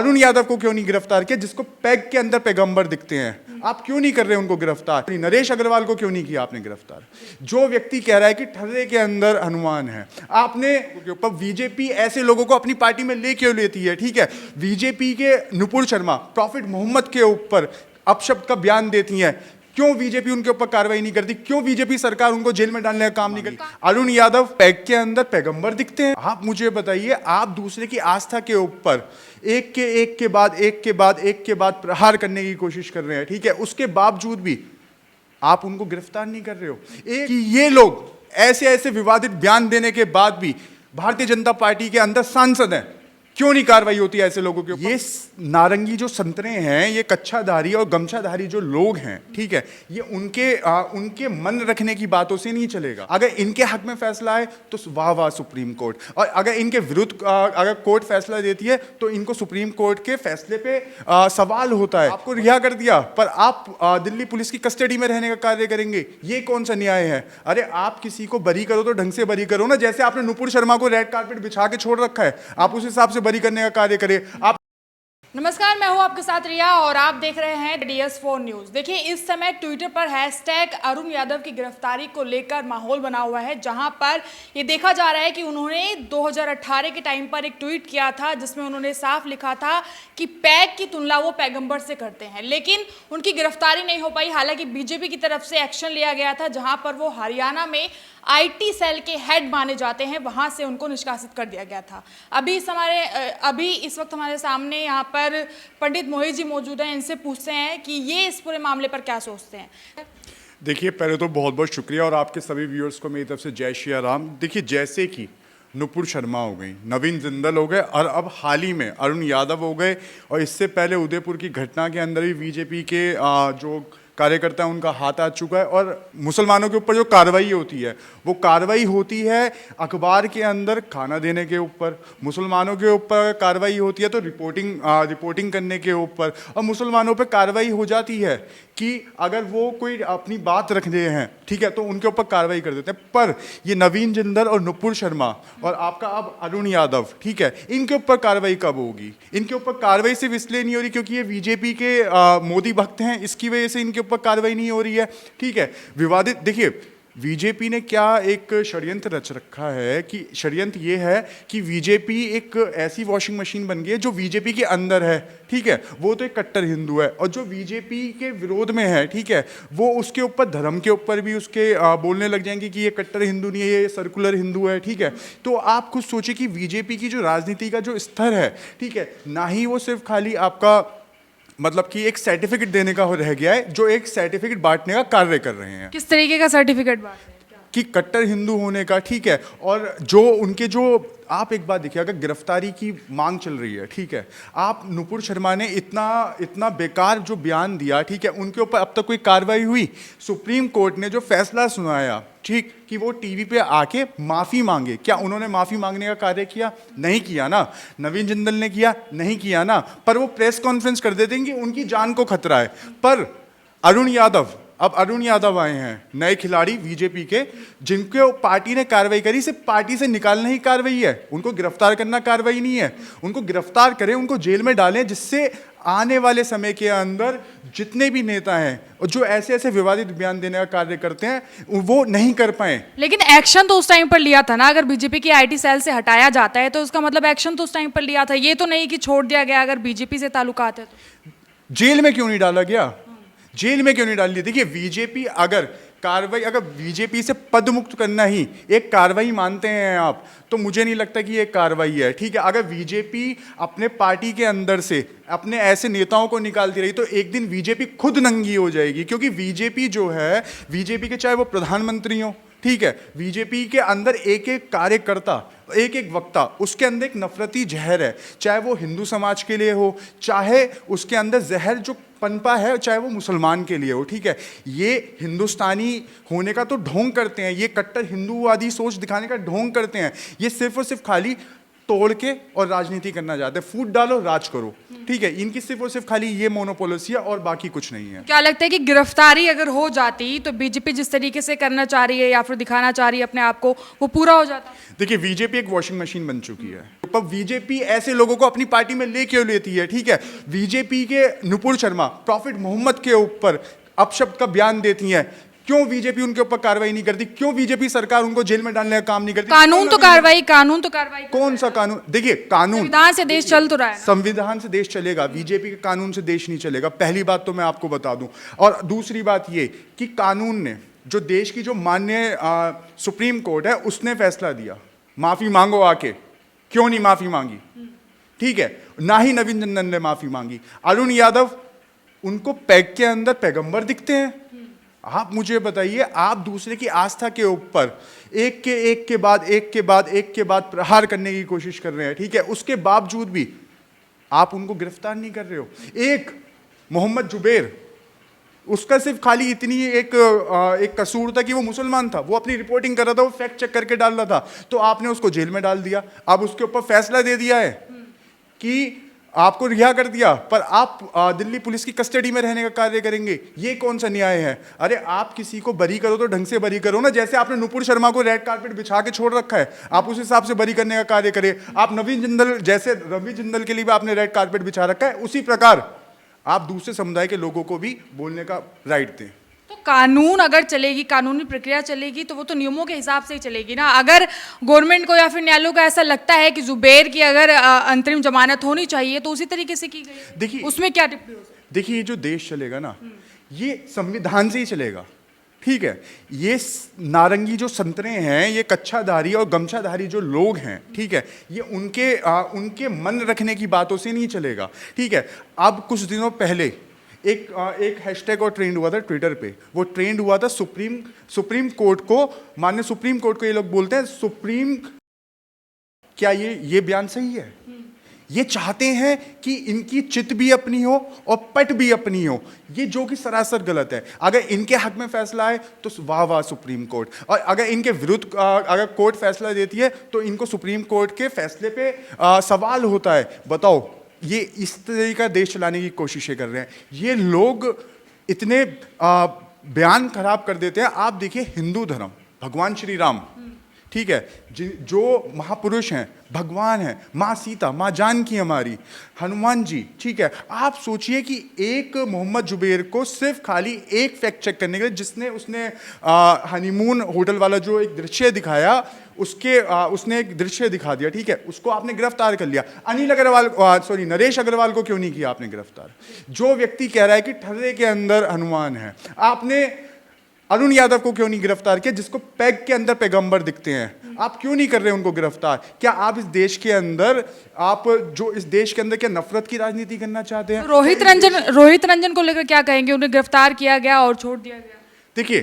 अरुण यादव को क्यों नहीं गिरफ्तार किया, जिसको पैग के अंदर पैगंबर दिखते हैं? आप क्यों नहीं कर रहे उनको गिरफ्तार? नरेश अग्रवाल को क्यों नहीं किया आपने गिरफ्तार, जो व्यक्ति कह रहा है कि ठर्रे के अंदर हनुमान है? आपने के ऊपर बीजेपी ऐसे लोगों को अपनी पार्टी में ले क्यों लेती है? ठीक है, बीजेपी के नुपुर शर्मा प्रॉफिट मोहम्मद के ऊपर अपशब्द का बयान देती हैं, क्यों बीजेपी उनके ऊपर कार्रवाई नहीं करती? क्यों बीजेपी सरकार उनको जेल में डालने का काम नहीं करती? अरुण यादव पैग के अंदर पैगंबर दिखते हैं। आप मुझे बताइए, आप दूसरे की आस्था के ऊपर एक के बाद प्रहार करने की कोशिश कर रहे हैं, ठीक है, उसके बावजूद भी आप उनको गिरफ्तार नहीं कर रहे हो। एक कि ये लोग ऐसे ऐसे विवादित बयान देने के बाद भी भारतीय जनता पार्टी के अंदर सांसद हैं, क्यों नहीं कार्रवाई होती है ऐसे लोगों के ऊपर? ये नारंगी जो संतरे हैं, ये कच्छाधारी और गमछाधारी जो लोग हैं, ठीक है, ये उनके मन रखने की बातों से नहीं चलेगा। अगर इनके हक में फैसला है तो वाह वाह सुप्रीम कोर्ट, और अगर इनके विरुद्ध अगर कोर्ट फैसला देती है तो इनको सुप्रीम कोर्ट के फैसले पे सवाल होता है। आपको रिहा कर दिया, पर आप दिल्ली पुलिस की कस्टडी में रहने का कार्य करेंगे, ये कौन सा न्याय है? अरे आप किसी को बरी करो तो ढंग से बरी करो ना, जैसे आपने नुपुर शर्मा को रेड कारपेट बिछा के छोड़ रखा है, आप उस हिसाब से बरी करने का कार्य करें। आप नमस्कार, मैं हूं आपके साथ रिया और आप देख रहे हैं DS4 न्यूज। देखिए, इस समय ट्विटर पर हैशटैग अरुण यादव की गिरफ्तारी को लेकर माहौल बना हुआ है, जहां पर ये देखा जा रहा है कि उन्होंने 2018 के टाइम पर एक ट्वीट किया था जिसमें उन्होंने साफ लिखा था कि पैग की तुलना वो पैगंबर से करते हैं, लेकिन उनकी गिरफ्तारी नहीं हो पाई। हालांकि बीजेपी की तरफ से एक्शन लिया गया था, जहां पर वो हरियाणा में IT सेल के हेड माने जाते हैं, वहां से उनको निष्कासित कर दिया गया था। अभी इस वक्त हमारे सामने यहाँ पर पंडित मोहित जी मौजूद हैं, इनसे पूछते हैं कि ये इस पूरे मामले पर क्या सोचते हैं। देखिए, पहले तो बहुत बहुत शुक्रिया और आपके सभी व्यूअर्स को मेरी तरफ से जय श्री राम। देखिए, जैसे कि नुपुर शर्मा हो गई, नवीन जिंदल हो गए और अब हाल ही में अरुण यादव हो गए, और इससे पहले उदयपुर की घटना के अंदर भी बीजेपी के जो कार्यकर्ता है उनका हाथ आ चुका है, और मुसलमानों के ऊपर जो कार्रवाई होती है वो कार्रवाई होती है अखबार के अंदर खाना देने के ऊपर, मुसलमानों के ऊपर कार्रवाई होती है तो रिपोर्टिंग करने के ऊपर, और मुसलमानों पर कार्रवाई हो जाती है कि अगर वो कोई अपनी बात रख रहे हैं, ठीक है, तो उनके ऊपर कार्रवाई कर देते हैं। पर ये नवीन जिंदल और नुपुर शर्मा और आपका अब अरुण यादव, ठीक है, इनके ऊपर कार्रवाई कब होगी? इनके ऊपर कार्रवाई सिर्फ इसलिए नहीं हो रही क्योंकि ये बीजेपी के मोदी भक्त हैं, इसकी वजह से इनके ऊपर कार्रवाई नहीं हो रही है, ठीक है। विवादित, देखिए बीजेपी ने क्या एक षड्यंत्र रच रखा है कि षड्यंत्र ये है कि बीजेपी एक ऐसी वॉशिंग मशीन बन गई है जो बीजेपी के अंदर है, ठीक है, वो तो एक कट्टर हिंदू है, और जो बीजेपी के विरोध में है, ठीक है, वो उसके ऊपर धर्म के ऊपर भी उसके बोलने लग जाएंगे कि ये कट्टर हिंदू नहीं है, ये सर्कुलर हिंदू है, ठीक है। तो आप खुद सोचिए कि बीजेपी की जो राजनीति का जो स्तर है, ठीक है, ना ही वो सिर्फ खाली आपका मतलब कि एक सर्टिफिकेट देने का हो रह गया है, जो एक सर्टिफिकेट बांटने का कार्य कर रहे हैं। किस तरीके का सर्टिफिकेट बांट रहे हैं? कि कट्टर हिंदू होने का, ठीक है, और जो उनके जो आप एक बात देखिए, अगर गिरफ्तारी की मांग चल रही है, ठीक है, आप नुपुर शर्मा ने इतना बेकार जो बयान दिया, ठीक है, उनके ऊपर अब तक कोई कार्रवाई हुई? सुप्रीम कोर्ट ने जो फैसला सुनाया, ठीक, कि वो टीवी पे आके माफ़ी मांगे, क्या उन्होंने माफ़ी मांगने का कार्य किया? नहीं किया ना। नवीन जिंदल ने किया? नहीं किया ना। पर वो प्रेस कॉन्फ्रेंस कर देते हैं कि उनकी जान को खतरा है। पर अरुण यादव आए हैं, नए खिलाड़ी बीजेपी के, जिनको पार्टी ने कार्रवाई करी, सिर्फ पार्टी से निकालना ही कार्रवाई है, उनको गिरफ्तार करना कार्रवाई नहीं है। उनको गिरफ्तार करें, उनको जेल में डालें, जिससे आने वाले समय के अंदर जितने भी नेता हैं और जो ऐसे ऐसे विवादित बयान देने का कार्य करते हैं वो नहीं कर पाए। लेकिन एक्शन तो उस टाइम पर लिया था ना, अगर बीजेपी की IT सेल से हटाया जाता है तो उसका मतलब एक्शन तो उस टाइम पर लिया था, ये तो नहीं कि छोड़ दिया गया अगर बीजेपी से ताल्लुकात है तो। जेल में क्यों नहीं डाला गया? जेल में क्यों नहीं डाल दिया? देखिए, बीजेपी अगर बीजेपी से पद मुक्त करना ही एक कार्रवाई मानते हैं आप, तो मुझे नहीं लगता कि ये कार्रवाई है, ठीक है। अगर बीजेपी अपने पार्टी के अंदर से अपने ऐसे नेताओं को निकालती रही तो एक दिन बीजेपी खुद नंगी हो जाएगी, क्योंकि बीजेपी जो है, बीजेपी के चाहे वो प्रधानमंत्री हो, ठीक है, बीजेपी के अंदर एक एक कार्यकर्ता, एक एक वक्ता, उसके अंदर एक नफरती जहर है, चाहे वो हिंदू समाज के लिए हो, चाहे उसके अंदर जहर जो पनपा है, चाहे वो मुसलमान के लिए हो, ठीक है। ये हिंदुस्तानी होने का तो ढोंग करते हैं, ये कट्टर हिंदूवादी सोच दिखाने का ढोंग करते हैं, ये सिर्फ और सिर्फ खाली तोड़ के और राजनीति करना चाहते हैं। फूट डालो, राज करो, ठीक है, इनकी सिर्फ और सिर्फ खाली ये मोनोपोलिसी है और बाकी कुछ नहीं है। क्या लगता है कि गिरफ्तारी अगर हो जाती तो बीजेपी जिस तरीके से करना चाह रही है या फिर दिखाना चाह रही है अपने आप को, वो पूरा हो जाता? देखिए, बीजेपी एक वॉशिंग मशीन बन चुकी है, पर बीजेपी ऐसे लोगों को अपनी पार्टी में ले क्यों लेती है? ठीक है, बीजेपी के नुपुर शर्मा प्रॉफिट मोहम्मद के ऊपर अपशब्द का बयान देती हैं, क्यों बीजेपी उनके ऊपर कार्रवाई नहीं करती? क्यों बीजेपी सरकार उनको जेल में डालने का काम नहीं करती? कानून तो कार्रवाई कौन सा कानून? देखिए, कानून, संविधान से देश चल तो रहा है ना? संविधान से देश चलेगा, बीजेपी के कानून से देश नहीं चलेगा। पहली बात तो मैं आपको बता दूं, और दूसरी बात ये कि कानून ने जो देश की जो माननीय सुप्रीम कोर्ट है उसने फैसला दिया, माफी मांगो आके, क्यों नहीं माफी मांगी? ठीक है, ना ही नवीन जंदल ने माफी मांगी। अरुण यादव उनको पैग के अंदर पैगंबर दिखते हैं। आप मुझे बताइए, आप दूसरे की आस्था के ऊपर एक के बाद प्रहार करने की कोशिश कर रहे हैं, ठीक है, उसके बावजूद भी आप उनको गिरफ्तार नहीं कर रहे हो। एक मोहम्मद जुबैर, उसका सिर्फ खाली इतनी एक कसूर था कि वो मुसलमान था, वो अपनी रिपोर्टिंग कर रहा था, वो फैक्ट चेक करके डाल रहा था, तो आपने उसको जेल में डाल दिया। अब उसके ऊपर फैसला दे दिया है कि आपको रिहा कर दिया, पर आप दिल्ली पुलिस की कस्टडी में रहने का कार्य करेंगे। ये कौन सा न्याय है? अरे आप किसी को बरी करो तो ढंग से बरी करो ना। जैसे आपने नुपुर शर्मा को रेड कार्पेट बिछा के छोड़ रखा है, आप उस हिसाब से बरी करने का कार्य करें। आप नवीन जिंदल, जैसे रवि जिंदल के लिए भी आपने रेड कार्पेट बिछा रखा है, उसी प्रकार आप दूसरे समुदाय के लोगों को भी बोलने का राइट दें। तो कानून अगर चलेगी, कानूनी प्रक्रिया चलेगी, तो वो तो नियमों के हिसाब से ही चलेगी ना। अगर गवर्नमेंट को या फिर न्यायालय को ऐसा लगता है कि जुबैर की अगर अंतरिम जमानत होनी चाहिए तो उसी तरीके से की गई, देखिए उसमें क्या टिप्पणी हो सकती है? देखिए, ये जो देश चलेगा ना, ये संविधान से ही चलेगा, ठीक है। ये नारंगी जो संतरे हैं, ये कच्छाधारी और गमछाधारी जो लोग हैं, ठीक है, ये उनके मन रखने की बातों से नहीं चलेगा, ठीक है। अब कुछ दिनों पहले एक हैशटैग और ट्रेंड हुआ था ट्विटर पे, वो ट्रेंड हुआ था सुप्रीम कोर्ट को, माननीय सुप्रीम कोर्ट को ये लोग बोलते हैं क्या ये बयान सही है? ये चाहते हैं कि इनकी चित भी अपनी हो और पट भी अपनी हो, ये जो कि सरासर गलत है। अगर इनके हक में फैसला आए तो वाह वाह सुप्रीम कोर्ट, और अगर इनके विरुद्ध अगर कोर्ट फैसला देती है तो इनको सुप्रीम कोर्ट के फैसले पे सवाल होता है। बताओ, ये इस तरह का देश चलाने की कोशिशें कर रहे हैं। ये लोग इतने बयान खराब कर देते हैं। आप देखिए, हिंदू धर्म, भगवान श्री राम, ठीक है, जो महापुरुष हैं, भगवान हैं, माँ सीता, माँ जानकी हमारी, हनुमान जी, ठीक है। आप सोचिए कि एक मोहम्मद जुबैर को सिर्फ खाली एक फैक्ट चेक करने के लिए उसने हनीमून होटल वाला जो एक दृश्य दिखाया, उसने एक दृश्य दिखा दिया, ठीक है, उसको आपने गिरफ्तार कर लिया। नरेश अग्रवाल को क्यों नहीं किया आपने गिरफ्तार? जो व्यक्ति कह रहा है कि ठर्रे के अंदर हनुमान है, आपने अरुण यादव को क्यों नहीं गिरफ्तार किया, जिसको पैग के अंदर पैगंबर दिखते हैं? आप क्यों नहीं कर रहे उनको गिरफ्तार? क्या आप इस देश के अंदर क्या नफरत की राजनीति करना चाहते हैं? रोहित रंजन को लेकर क्या कहेंगे? उन्हें गिरफ्तार किया गया और छोड़ दिया गया। देखिए,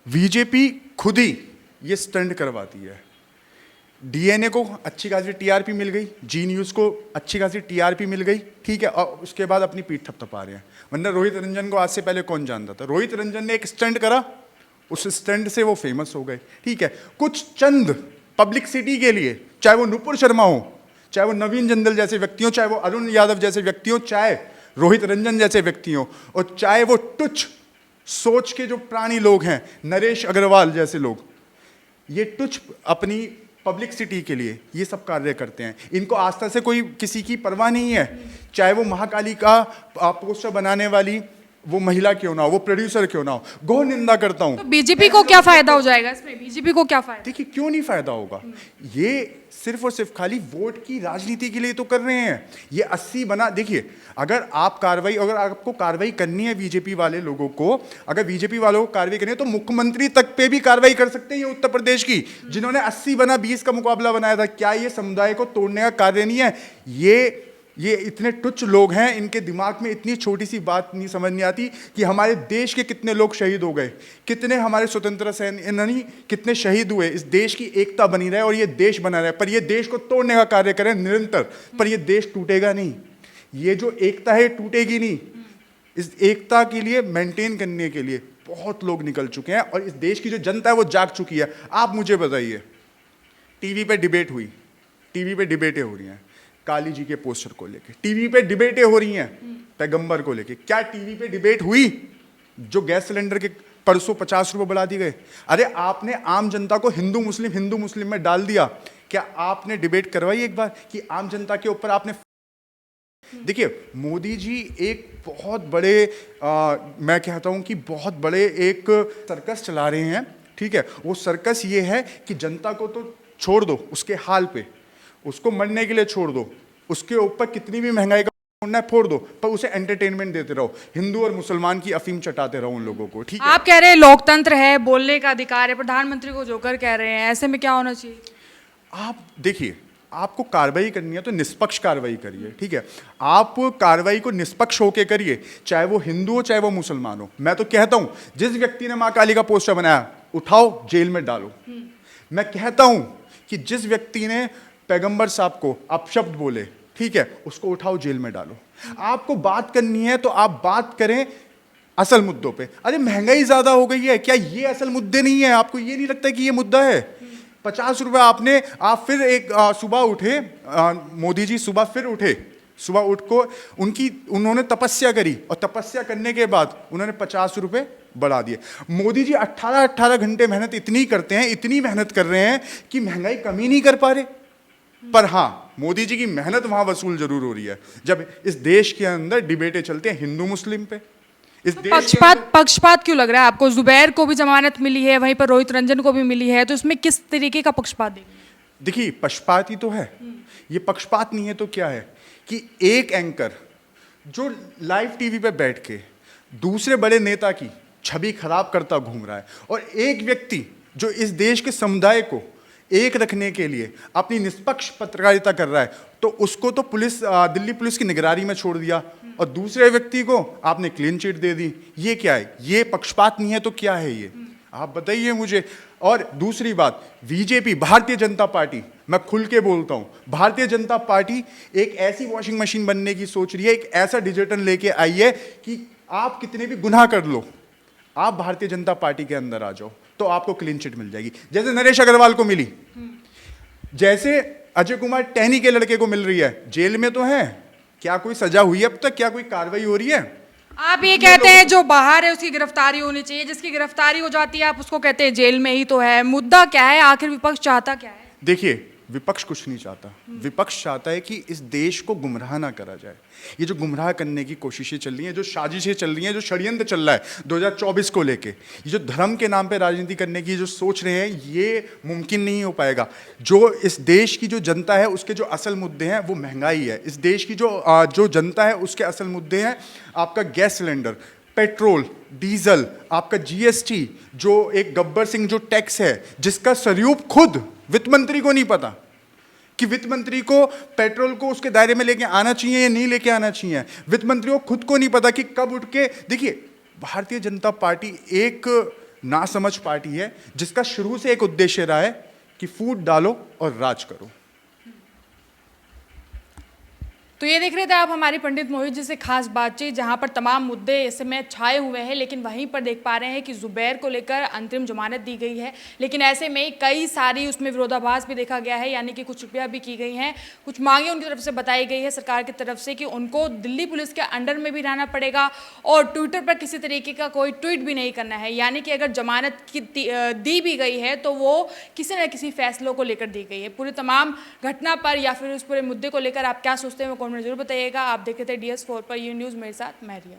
बीजेपी खुद ही ये स्टंट करवाती है। डीएनए को अच्छी खासी टीआरपी मिल गई, जी न्यूज़ को अच्छी खासी टीआरपी मिल गई, ठीक है, और उसके बाद अपनी पीठ थपथपा रहे हैं। वरना रोहित रंजन को आज से पहले कौन जानता था? रोहित रंजन ने एक स्टंट करा, उस स्टंट से वो फेमस हो गए, ठीक है। कुछ चंद पब्लिसिटी के लिए, चाहे वो नुपुर शर्मा हो, चाहे वो नवीन जंदल जैसे व्यक्ति हो, चाहे वो अरुण यादव जैसे व्यक्ति हो, चाहे रोहित रंजन जैसे व्यक्ति हो, और चाहे वो तुच्छ सोच के जो प्राणी लोग हैं, नरेश अग्रवाल जैसे लोग, ये तुच्छ अपनी पब्लिसिटी के लिए ये सब कार्य करते हैं। इनको आस्था से कोई किसी की परवाह नहीं है, चाहे वो महाकाली का पोस्टर बनाने वाली वो महिला क्यों ना हो, वो प्रोड्यूसर क्यों ना हो। घोर निंदा करता हूं। तो बीजेपी को क्या फायदा हो जाएगा इसमें? बीजेपी को क्या फायदा? देखिए, क्यों नहीं फायदा होगा? ये सिर्फ और सिर्फ खाली वोट की राजनीति के लिए तो कर रहे हैं। ये 80 बना, देखिए, अगर आपको कार्रवाई करनी है बीजेपी वाले लोगों को, अगर बीजेपी वालों को कार्रवाई करनी है तो मुख्यमंत्री तक पे भी कार्रवाई कर सकते हैं। ये उत्तर प्रदेश की, जिन्होंने 80 बना 20 का मुकाबला बनाया था, क्या ये समुदाय को तोड़ने का कार्य नहीं है? ये इतने तुच्छ लोग हैं, इनके दिमाग में इतनी छोटी सी बात नहीं समझ नहीं आती कि हमारे देश के कितने लोग शहीद हो गए, कितने हमारे स्वतंत्रता सेनानी कितने शहीद हुए, इस देश की एकता बनी रहे और ये देश बना रहे, पर ये देश को तोड़ने का कार्य करें निरंतर, पर ये देश टूटेगा नहीं। ये जो एकता है टूटेगी नहीं। इस एकता के लिए मेंटेन करने के लिए बहुत लोग निकल चुके हैं और इस देश की जो जनता है वो जाग चुकी है। आप मुझे बताइए, टीवी पे डिबेट हुई, टीवी पे डिबेटें हो रही हैं, काली जी के पोस्टर को लेके, टीवी पे डिबेटें हो रही हैं पैगंबर को लेके। क्या टीवी पे डिबेट हुई जो गैस सिलेंडर के परसों 50 रुपए बढ़ा दिए गए? अरे आपने आम जनता को हिंदू मुस्लिम में डाल दिया। क्या आपने डिबेट करवाई एक बार कि आम जनता के ऊपर आपने? देखिए, मोदी जी एक बहुत बड़े मैं कहता हूं कि बहुत बड़े एक सर्कस चला रहे हैं, ठीक है। वो सर्कस ये है कि जनता को तो छोड़ दो उसके हाल पे, उसको मरने के लिए छोड़ दो, उसके ऊपर कितनी भी महंगाई का फोड़ना है फोड़ दो, पर उसे एंटरटेनमेंट देते रहो, हिंदू और मुसलमान की अफीम चटाते रहो उन लोगों को, ठीक है। आप कह रहे हैं लोकतंत्र है, बोलने का अधिकार है, प्रधानमंत्री को जोकर कह रहे हैं, ऐसे में क्या होना चाहिए? आप देखिए, आपको कार्रवाई करनी है तो निष्पक्ष कार्रवाई करिए, ठीक है। आप कार्रवाई को निष्पक्ष होकर करिए, चाहे वो हिंदू हो चाहे वो मुसलमान हो। मैं तो कहता हूं जिस व्यक्ति ने मां काली का पोस्टर बनाया उठाओ जेल में डालो। मैं कहता हूं कि जिस व्यक्ति ने पैगंबर साहब को अपशब्द बोले, ठीक है, उसको उठाओ जेल में डालो। आपको बात करनी है तो आप बात करें असल मुद्दों पे। अरे महंगाई ज्यादा हो गई है, क्या ये असल मुद्दे नहीं है? आपको ये नहीं लगता कि ये मुद्दा है? 50 रुपए आपने, आप फिर एक सुबह उठे, मोदी जी सुबह फिर उठे, सुबह उठ को उन्होंने तपस्या करी और तपस्या करने के बाद उन्होंने 50 रुपए बढ़ा दिए। मोदी जी 18 घंटे मेहनत इतनी करते हैं, इतनी मेहनत कर रहे हैं कि महंगाई कम ही नहीं कर पा रहे। पर हाँ, मोदी जी की मेहनत वहां वसूल जरूर हो रही है जब इस देश के अंदर डिबेटें चलते हैं हिंदू मुस्लिम पे। इस देश पक्षपात क्यों लग रहा है आपको? जुबैर को भी जमानत मिली है, वहीं पर रोहित रंजन को भी मिली है, तो इसमें किस तरीके का पक्षपात देंगे? देखिए, पक्षपात ही तो है ये। पक्षपात नहीं है तो क्या है कि एक एंकर जो लाइव टीवी पे बैठ के दूसरे बड़े नेता की छवि खराब करता घूम रहा है, और एक व्यक्ति जो इस देश के समुदाय को एक रखने के लिए अपनी निष्पक्ष पत्रकारिता कर रहा है, तो उसको तो पुलिस, दिल्ली पुलिस की निगरानी में छोड़ दिया, और दूसरे व्यक्ति को आपने क्लीन चिट दे दी। ये क्या है? ये पक्षपात नहीं है तो क्या है ये? आप बताइए मुझे। और दूसरी बात, बीजेपी, भारतीय जनता पार्टी, मैं खुल के बोलता हूं, भारतीय जनता पार्टी एक ऐसी वॉशिंग मशीन बनने की सोच रही है, एक ऐसा डिजिटल लेके आई है कि आप कितने भी गुनाह कर लो, आप भारतीय जनता पार्टी के अंदर आ जाओ तो आपको क्लीन चिट मिल जाएगी। जैसे नरेश अग्रवाल को मिली, जैसे अजय कुमार टहनी के लड़के को मिल रही है, जेल में तो है, क्या कोई सजा हुई है अब तक? क्या कोई कार्रवाई हो रही है? आप ये कहते हैं जो बाहर है उसकी गिरफ्तारी होनी चाहिए, जिसकी गिरफ्तारी हो जाती है आप उसको कहते हैं जेल में ही तो है। मुद्दा क्या है आखिर? विपक्ष चाहता क्या है? देखिए, विपक्ष कुछ नहीं चाहता। विपक्ष चाहता है कि इस देश को गुमराह ना करा जाए। ये जो गुमराह करने की कोशिशें चल रही हैं, जो साजिशें चल रही हैं, जो षड्यंत्र चल रहा है 2024 को लेके, ये जो धर्म के नाम पे राजनीति करने की जो सोच रहे हैं, ये मुमकिन नहीं हो पाएगा। जो इस देश की जो जनता है उसके जो असल मुद्दे हैं वो महंगाई है। इस देश की जो जनता है उसके असल मुद्दे हैं आपका गैस सिलेंडर, पेट्रोल, डीजल, आपका जीएसटी, जो एक गब्बर सिंह जो टैक्स है जिसका स्वरूप खुद वित्त मंत्री को नहीं पता कि वित्त मंत्री को पेट्रोल को उसके दायरे में लेके आना चाहिए या नहीं लेके आना चाहिए। वित्त मंत्री को खुद को नहीं पता कि कब उठ के, देखिए, भारतीय जनता पार्टी एक नासमझ पार्टी है जिसका शुरू से एक उद्देश्य रहा है कि फूट डालो और राज करो। तो ये देख रहे थे आप हमारी पंडित मोहित जी से खास बातचीत, जहां पर तमाम मुद्दे इस समय छाए हुए हैं, लेकिन वहीं पर देख पा रहे हैं कि जुबैर को लेकर अंतरिम जमानत दी गई है, लेकिन ऐसे में कई सारी उसमें विरोधाभास भी देखा गया है, यानी कि कुछ चुप्पियां भी की गई हैं, कुछ मांगे उनकी तरफ से बताई गई है सरकार की तरफ से कि उनको दिल्ली पुलिस के अंडर में भी रहना पड़ेगा और ट्विटर पर किसी तरीके का कोई ट्वीट भी नहीं करना है। यानी कि अगर जमानत की दी भी गई है तो वो किसी न किसी फैसलों को लेकर दी गई है। पूरी तमाम घटना पर या फिर उस पूरे मुद्दे को लेकर आप क्या सोचते हैं वो कमेंट में जरूर बताइएगा। आप देख रहे थे DS4 पर ये न्यूज़, मेरे साथ मैं रिया।